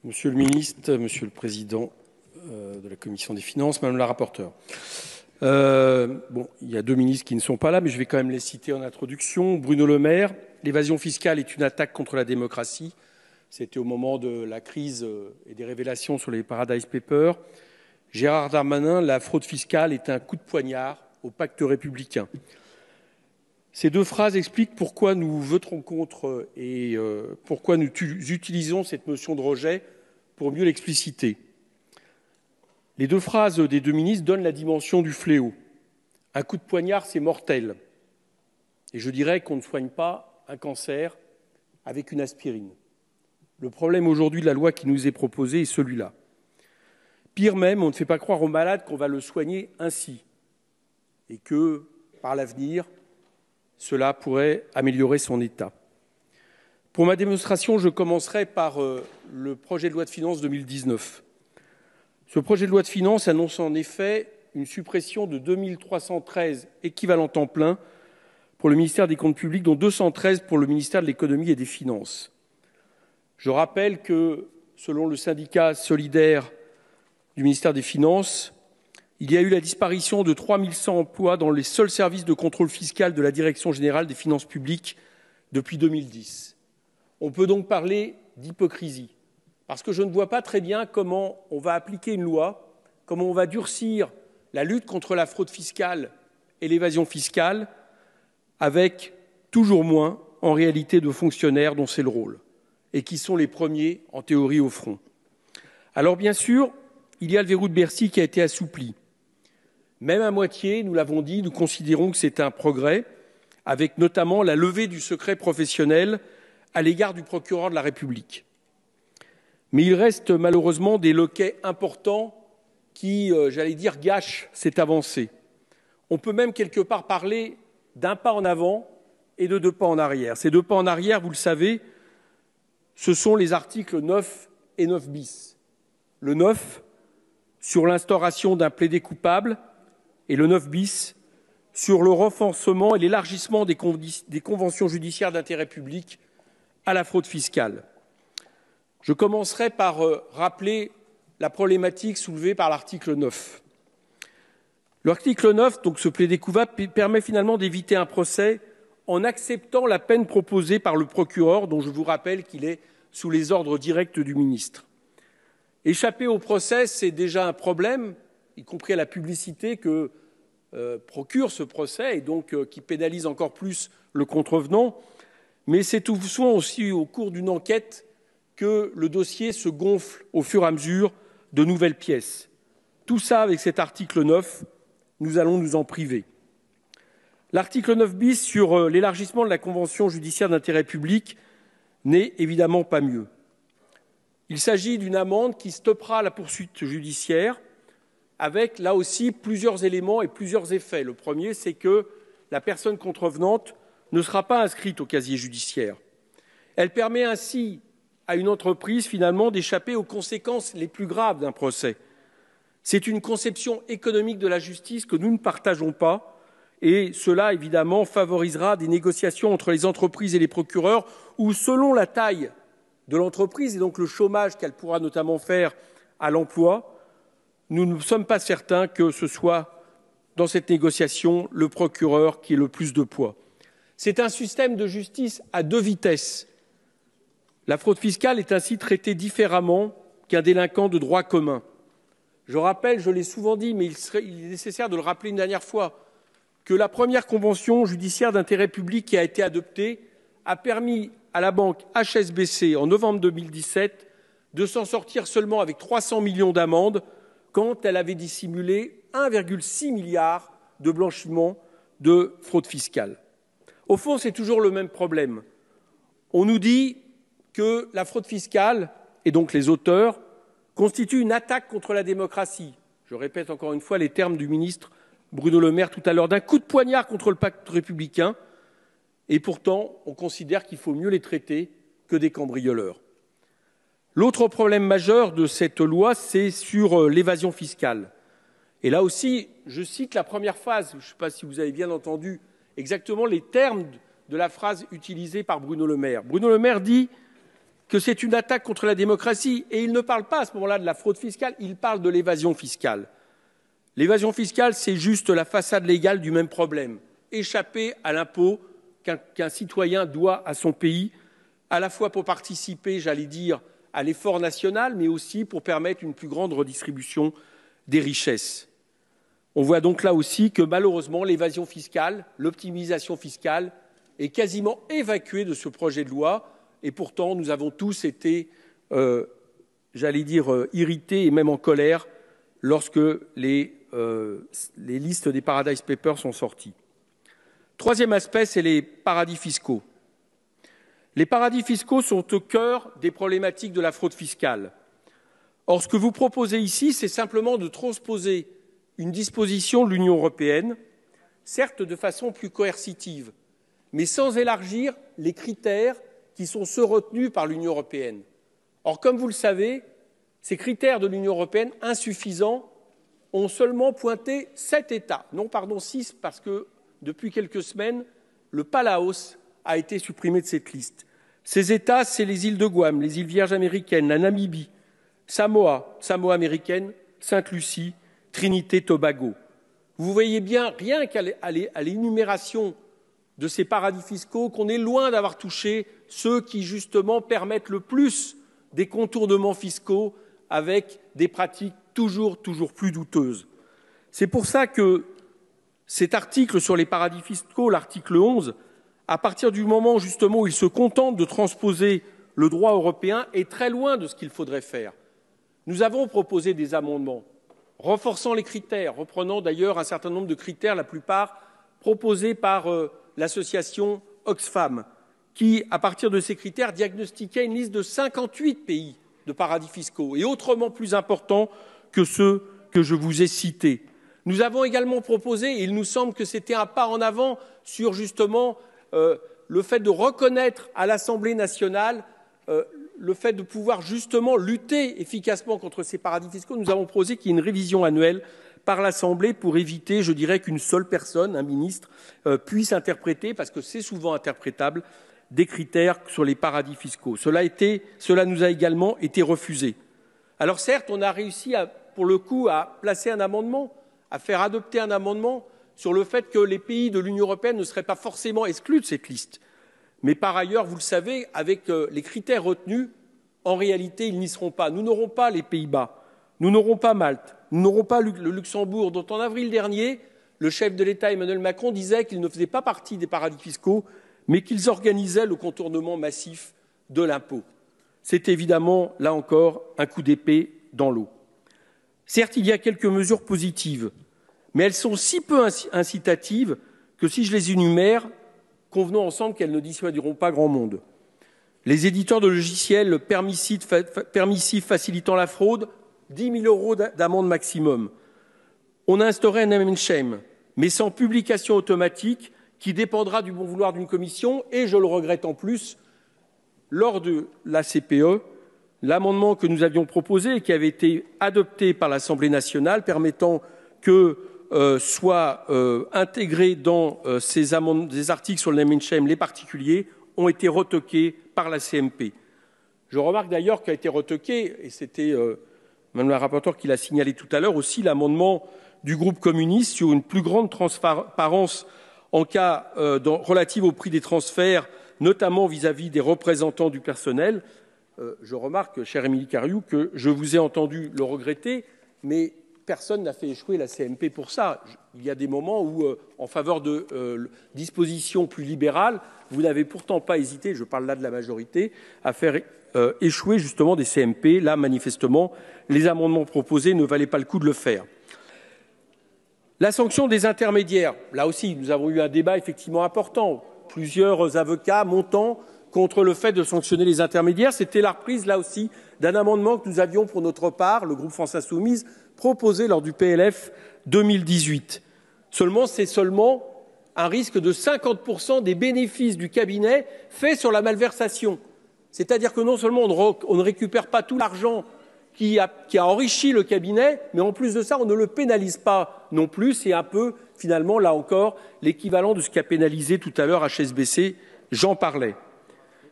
Monsieur le ministre, Monsieur le Président de la Commission des Finances, Madame la rapporteure. Il y a deux ministres qui ne sont pas là, mais je vais quand même les citer en introduction. Bruno Le Maire, l'évasion fiscale est une attaque contre la démocratie. C'était au moment de la crise et des révélations sur les Paradise Papers. Gérard Darmanin, la fraude fiscale est un coup de poignard au pacte républicain. Ces deux phrases expliquent pourquoi nous voterons contre et pourquoi nous utilisons cette notion de rejet pour mieux l'expliciter. Les deux phrases des deux ministres donnent la dimension du fléau. Un coup de poignard, c'est mortel. Et je dirais qu'on ne soigne pas un cancer avec une aspirine. Le problème aujourd'hui de la loi qui nous est proposée est celui-là. Pire même, on ne fait pas croire aux malades qu'on va le soigner ainsi et que, par l'avenir, cela pourrait améliorer son état. Pour ma démonstration, je commencerai par le projet de loi de finances 2019. Ce projet de loi de finances annonce en effet une suppression de 2313 équivalents temps plein pour le ministère des Comptes publics, dont 213 pour le ministère de l'Économie et des Finances. Je rappelle que, selon le syndicat solidaire du ministère des Finances, il y a eu la disparition de 3100 emplois dans les seuls services de contrôle fiscal de la Direction générale des finances publiques depuis 2010. On peut donc parler d'hypocrisie, parce que je ne vois pas très bien comment on va appliquer une loi, comment on va durcir la lutte contre la fraude fiscale et l'évasion fiscale, avec toujours moins, en réalité, de fonctionnaires dont c'est le rôle, et qui sont les premiers, en théorie, au front. Alors, bien sûr, il y a le verrou de Bercy qui a été assoupli. Même à moitié, nous l'avons dit, nous considérons que c'est un progrès, avec notamment la levée du secret professionnel à l'égard du procureur de la République. Mais il reste malheureusement des loquets importants qui, j'allais dire, gâchent cette avancée. On peut même quelque part parler d'un pas en avant et de deux pas en arrière. Ces deux pas en arrière, vous le savez, ce sont les articles 9 et 9 bis. Le 9 sur l'instauration d'un plaidé coupable et le 9 bis sur le renforcement et l'élargissement des conventions judiciaires d'intérêt public à la fraude fiscale. Je commencerai par rappeler la problématique soulevée par l'article 9. L'article 9, donc ce plaidé coupable, permet finalement d'éviter un procès en acceptant la peine proposée par le procureur, dont je vous rappelle qu'il est sous les ordres directs du ministre. Échapper au procès, c'est déjà un problème, y compris à la publicité que procure ce procès et donc qui pénalise encore plus le contrevenant. Mais c'est souvent aussi au cours d'une enquête que le dossier se gonfle au fur et à mesure de nouvelles pièces. Tout ça, avec cet article 9, nous allons nous en priver. L'article 9 bis sur l'élargissement de la convention judiciaire d'intérêt public n'est évidemment pas mieux. Il s'agit d'une amende qui stoppera la poursuite judiciaire avec, là aussi, plusieurs éléments et plusieurs effets. Le premier, c'est que la personne contrevenante ne sera pas inscrite au casier judiciaire. Elle permet ainsi à une entreprise, finalement, d'échapper aux conséquences les plus graves d'un procès. C'est une conception économique de la justice que nous ne partageons pas et cela, évidemment, favorisera des négociations entre les entreprises et les procureurs où, selon la taille de l'entreprise et donc le chômage qu'elle pourra notamment faire à l'emploi, nous ne sommes pas certains que ce soit dans cette négociation le procureur qui ait le plus de poids. C'est un système de justice à deux vitesses. La fraude fiscale est ainsi traitée différemment qu'un délinquant de droit commun. Je rappelle, je l'ai souvent dit, mais il est nécessaire de le rappeler une dernière fois, que la première convention judiciaire d'intérêt public qui a été adoptée a permis à la banque HSBC, en novembre 2017, de s'en sortir seulement avec 300 millions d'amendes quand elle avait dissimulé 1,6 milliard de blanchiment de fraude fiscale. Au fond, c'est toujours le même problème. On nous dit que la fraude fiscale, et donc les auteurs, constitue une attaque contre la démocratie. Je répète encore une fois les termes du ministre Bruno Le Maire tout à l'heure, d'un coup de poignard contre le pacte républicain, et pourtant on considère qu'il faut mieux les traiter que des cambrioleurs. L'autre problème majeur de cette loi, c'est sur l'évasion fiscale. Et là aussi, je cite la première phrase, je ne sais pas si vous avez bien entendu exactement les termes de la phrase utilisée par Bruno Le Maire. Bruno Le Maire dit que c'est une attaque contre la démocratie. Et il ne parle pas à ce moment-là de la fraude fiscale, il parle de l'évasion fiscale. L'évasion fiscale, c'est juste la façade légale du même problème. Échapper à l'impôt qu'un citoyen doit à son pays, à la fois pour participer, j'allais dire, à l'effort national, mais aussi pour permettre une plus grande redistribution des richesses. On voit donc là aussi que malheureusement l'évasion fiscale, l'optimisation fiscale est quasiment évacuée de ce projet de loi et pourtant nous avons tous été, j'allais dire, irrités et même en colère lorsque les listes des Paradise Papers sont sorties. Troisième aspect, c'est les paradis fiscaux. Les paradis fiscaux sont au cœur des problématiques de la fraude fiscale. Or, ce que vous proposez ici, c'est simplement de transposer une disposition de l'Union européenne, certes de façon plus coercitive, mais sans élargir les critères qui sont ceux retenus par l'Union européenne. Or, comme vous le savez, ces critères de l'Union européenne insuffisants ont seulement pointé 7 États, non, pardon, 6, parce que depuis quelques semaines, le Palaos a été supprimé de cette liste. Ces États, c'est les îles de Guam, les îles Vierges américaines, la Namibie, Samoa américaine, Sainte-Lucie, Trinité-Tobago. Vous voyez bien, rien qu'à l'énumération de ces paradis fiscaux, qu'on est loin d'avoir touché ceux qui, justement, permettent le plus des contournements fiscaux avec des pratiques toujours plus douteuses. C'est pour ça que cet article sur les paradis fiscaux, l'article 11, à partir du moment justement où il se contente de transposer le droit européen, est très loin de ce qu'il faudrait faire. Nous avons proposé des amendements renforçant les critères, reprenant d'ailleurs un certain nombre de critères, la plupart proposés par l'association Oxfam, qui, à partir de ces critères, diagnostiquait une liste de 58 pays de paradis fiscaux et autrement plus importants que ceux que je vous ai cités. Nous avons également proposé, et il nous semble que c'était un pas en avant sur justement le fait de reconnaître à l'Assemblée nationale le fait de pouvoir justement lutter efficacement contre ces paradis fiscaux. Nous avons proposé qu'il y ait une révision annuelle par l'Assemblée pour éviter, je dirais, qu'une seule personne, un ministre, puisse interpréter, parce que c'est souvent interprétable, des critères sur les paradis fiscaux. Cela nous a également été refusé. Alors certes, on a réussi, pour le coup, à placer un amendement, à faire adopter un amendement sur le fait que les pays de l'Union européenne ne seraient pas forcément exclus de cette liste. Mais par ailleurs, vous le savez, avec les critères retenus, en réalité, ils n'y seront pas. Nous n'aurons pas les Pays-Bas, nous n'aurons pas Malte, nous n'aurons pas le Luxembourg, dont en avril dernier, le chef de l'État Emmanuel Macron disait qu'ils ne faisaient pas partie des paradis fiscaux, mais qu'ils organisaient le contournement massif de l'impôt. C'est évidemment, là encore, un coup d'épée dans l'eau. Certes, il y a quelques mesures positives, mais elles sont si peu incitatives que si je les énumère, convenons ensemble qu'elles ne dissuaderont pas grand monde. Les éditeurs de logiciels permissifs facilitant la fraude, 10 000 € d'amende maximum. On a instauré un name and shame, mais sans publication automatique, qui dépendra du bon vouloir d'une commission, et je le regrette en plus, lors de la CPE, l'amendement que nous avions proposé et qui avait été adopté par l'Assemblée nationale permettant que soient intégrés dans des articles sur le name and shame les particuliers ont été retoqués par la CMP. Je remarque d'ailleurs qu'a été retoqué, et c'était Mme la rapporteure qui l'a signalé tout à l'heure, aussi l'amendement du groupe communiste sur une plus grande transparence en cas relative au prix des transferts, notamment vis-à-vis des représentants du personnel. Je remarque, chère Émilie Cariou, que je vous ai entendu le regretter, mais personne n'a fait échouer la CMP pour ça. Il y a des moments où, en faveur de dispositions plus libérales, vous n'avez pourtant pas hésité, je parle là de la majorité, à faire échouer justement des CMP. Là, manifestement, les amendements proposés ne valaient pas le coup de le faire. La sanction des intermédiaires, là aussi, nous avons eu un débat effectivement important. Plusieurs avocats montant contre le fait de sanctionner les intermédiaires. C'était la reprise, là aussi, d'un amendement que nous avions pour notre part, le groupe France Insoumise, proposé lors du PLF 2018. C'est seulement un risque de 50% des bénéfices du cabinet faits sur la malversation. C'est-à-dire que non seulement on ne récupère pas tout l'argent qui a enrichi le cabinet, mais en plus de ça, on ne le pénalise pas non plus. C'est un peu, finalement, là encore, l'équivalent de ce qu'a pénalisé tout à l'heure HSBC, j'en parlais.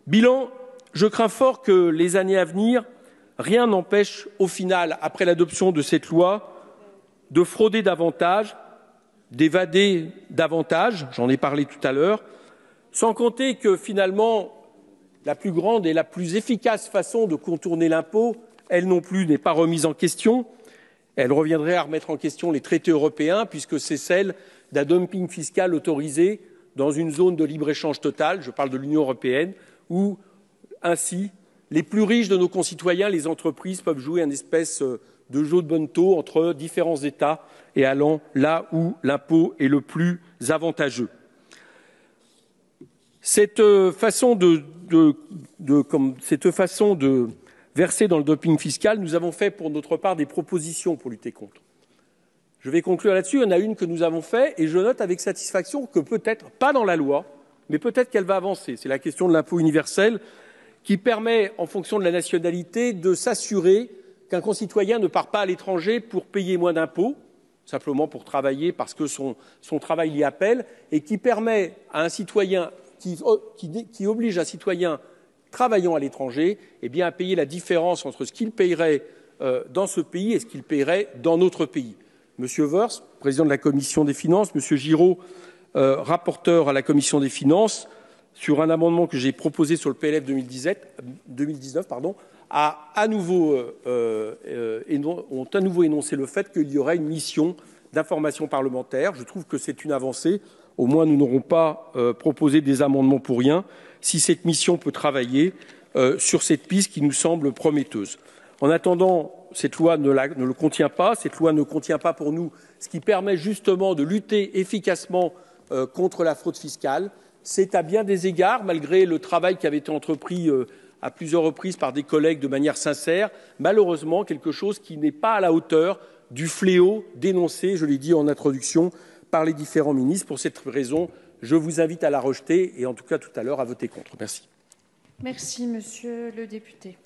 Bilan, je crains fort que les années à venir, rien n'empêche au final, après l'adoption de cette loi, de frauder davantage, d'évader davantage, j'en ai parlé tout à l'heure, sans compter que finalement, la plus grande et la plus efficace façon de contourner l'impôt, elle non plus n'est pas remise en question. Elle reviendrait à remettre en question les traités européens, puisque c'est celle d'un dumping fiscal autorisé dans une zone de libre-échange total, je parle de l'Union européenne, où ainsi les plus riches de nos concitoyens, les entreprises, peuvent jouer une espèce de jeu de bonneteau entre différents États et allant là où l'impôt est le plus avantageux. Cette façon de verser dans le dumping fiscal, nous avons fait pour notre part des propositions pour lutter contre. Je vais conclure là-dessus. Il y en a une que nous avons faite et je note avec satisfaction que peut-être, pas dans la loi, mais peut-être qu'elle va avancer. C'est la question de l'impôt universel qui permet, en fonction de la nationalité, de s'assurer qu'un concitoyen ne part pas à l'étranger pour payer moins d'impôts, simplement pour travailler parce que son travail l'y appelle, et qui permet à un citoyen, qui oblige un citoyen travaillant à l'étranger, à payer la différence entre ce qu'il paierait dans ce pays et ce qu'il paierait dans notre pays. Monsieur Woerth, président de la Commission des finances, Monsieur Giraud, rapporteur à la Commission des finances, sur un amendement que j'ai proposé sur le PLF 2019, ont à nouveau énoncé le fait qu'il y aurait une mission d'information parlementaire. Je trouve que c'est une avancée. Au moins, nous n'aurons pas proposé des amendements pour rien, si cette mission peut travailler sur cette piste qui nous semble prometteuse. En attendant, cette loi ne le contient pas. Cette loi ne contient pas pour nous ce qui permet justement de lutter efficacement contre la fraude fiscale. C'est à bien des égards, malgré le travail qui avait été entrepris à plusieurs reprises par des collègues de manière sincère, malheureusement quelque chose qui n'est pas à la hauteur du fléau dénoncé, je l'ai dit en introduction, par les différents ministres. Pour cette raison, je vous invite à la rejeter et en tout cas tout à l'heure à voter contre. Merci. Merci, monsieur le député.